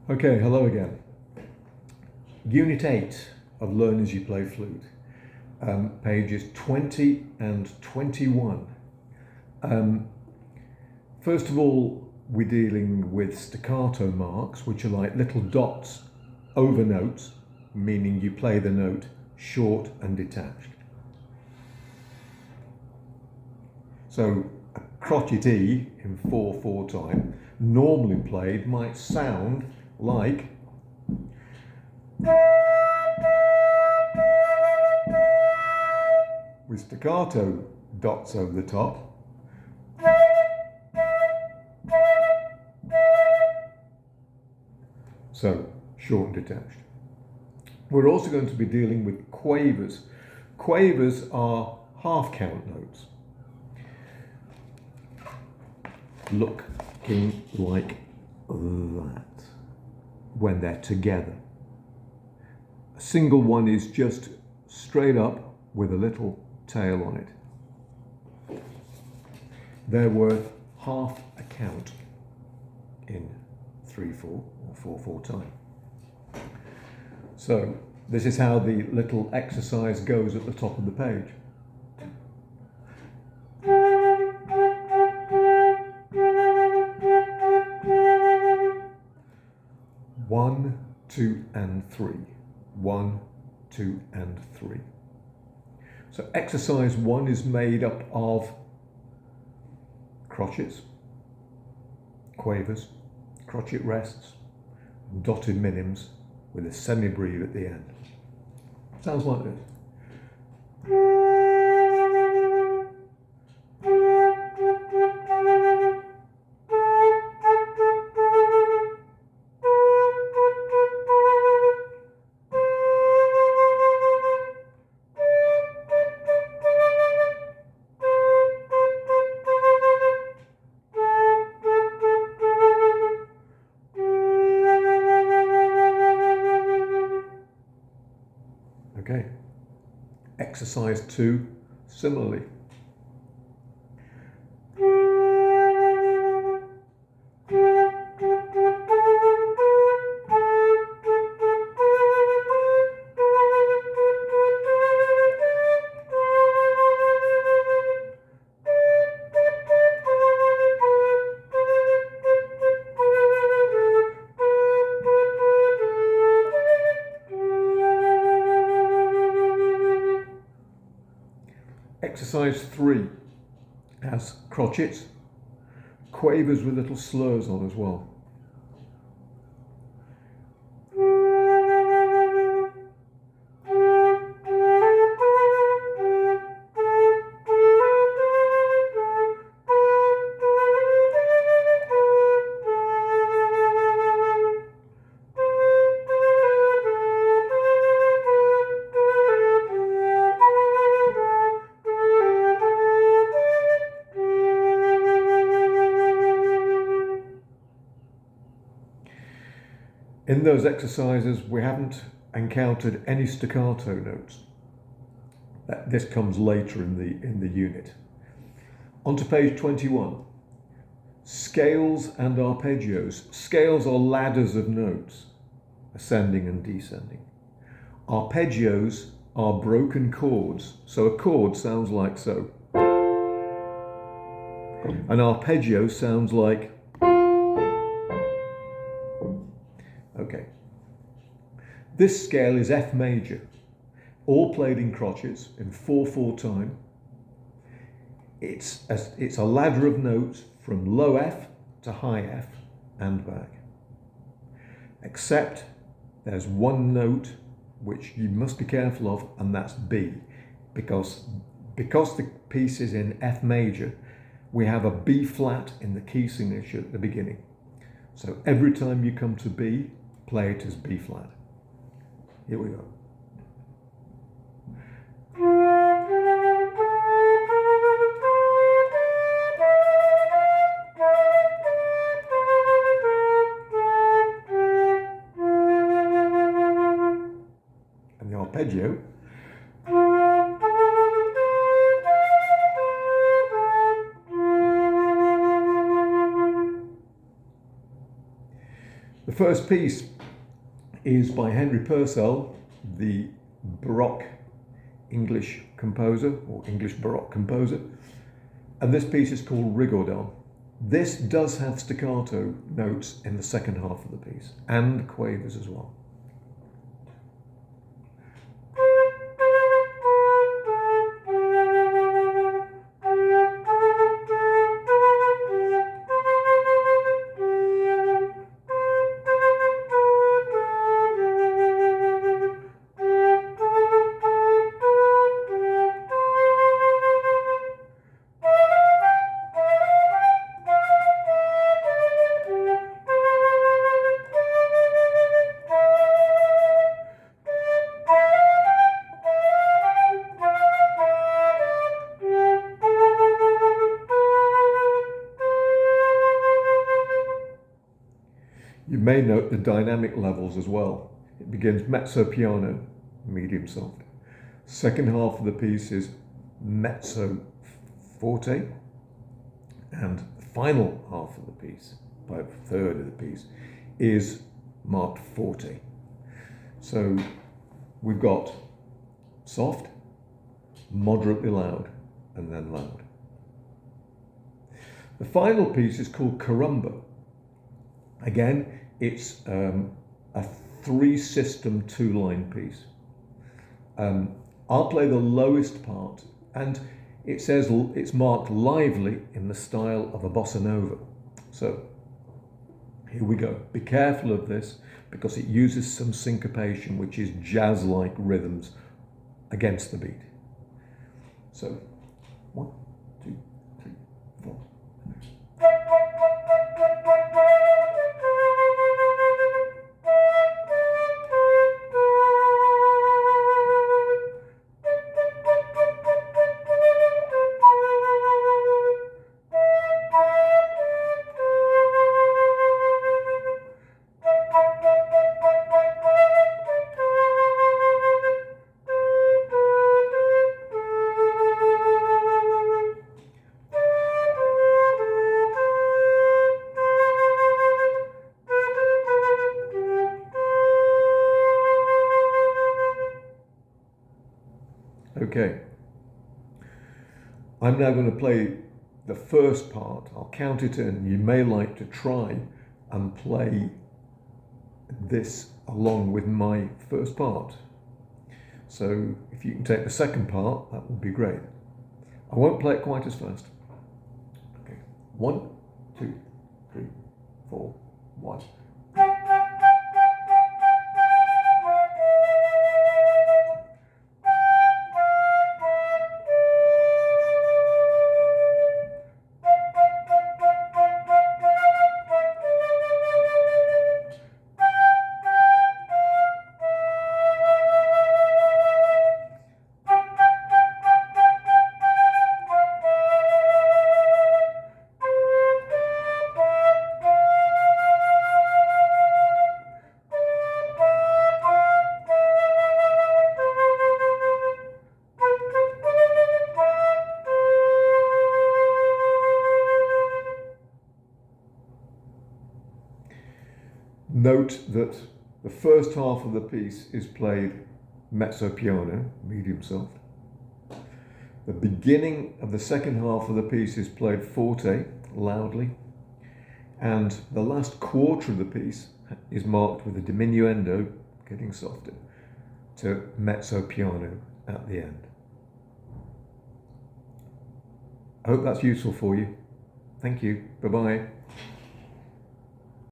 Okay, hello again. Unit 8 of Learn as You Play Flute, pages 20 and 21. First of all, we're dealing with staccato marks, which are like little dots over notes, meaning you play the note short and detached. So a crotchet E in 4/4 time, normally played, might sound like with staccato dots over the top. So short and detached. We're also going to be dealing with quavers. Quavers are half count notes, looking like that when they're together. A single one is just straight up with a little tail on it. They're worth half a count in 3/4 or 4/4 time. So this is how the little exercise goes at the top of the page. One, two, and three. 1, 2, and 3. So exercise 1 is made up of crotchets, quavers, crotchet rests, dotted minims with a semi-breve at the end. Sounds like this. Okay. Exercise 2, similarly. Exercise 3 has crotchets, quavers with little slurs on as well. In those exercises, we haven't encountered any staccato notes. This comes later in the unit. On to page 21. Scales and arpeggios. Scales are ladders of notes, ascending and descending. Arpeggios are broken chords, so a chord sounds like so. An arpeggio sounds like. Okay. This scale is F major, all played in crotchets in 4/4 time. It's a ladder of notes from low F to high F and back. Except there's one note which you must be careful of, and that's B, because the piece is in F major, we have a B flat in the key signature at the beginning. So every time you come to B, play it as B flat. Here we go. And the arpeggio. The first piece is by Henry Purcell, the Baroque English composer, or English Baroque composer, and this piece is called Rigaudon. This does have staccato notes in the second half of the piece, and quavers as well. You may note the dynamic levels as well. It begins mezzo piano, medium soft. Second half of the piece is mezzo forte, and the final half of the piece, about a third of the piece, is marked forte. So we've got soft, moderately loud, and then loud. The final piece is called Carumba. Again, it's a 3-system 2-line piece. I'll play the lowest part, and it says it's marked lively in the style of a bossa nova. So here we go. Be careful of this because it uses some syncopation, which is jazz-like rhythms against the beat. So 1, 2, 3, 4. Okay, I'm now going to play the first part. I'll count it in. You may like to try and play this along with my first part. So if you can take the second part, that would be great. I won't play it quite as fast. Okay, 1, 2, 3, 4, 1. Note that the first half of the piece is played mezzo piano, medium soft. The beginning of the second half of the piece is played forte, loudly. And the last quarter of the piece is marked with a diminuendo, getting softer, to mezzo piano at the end. I hope that's useful for you. Thank you. Bye-bye.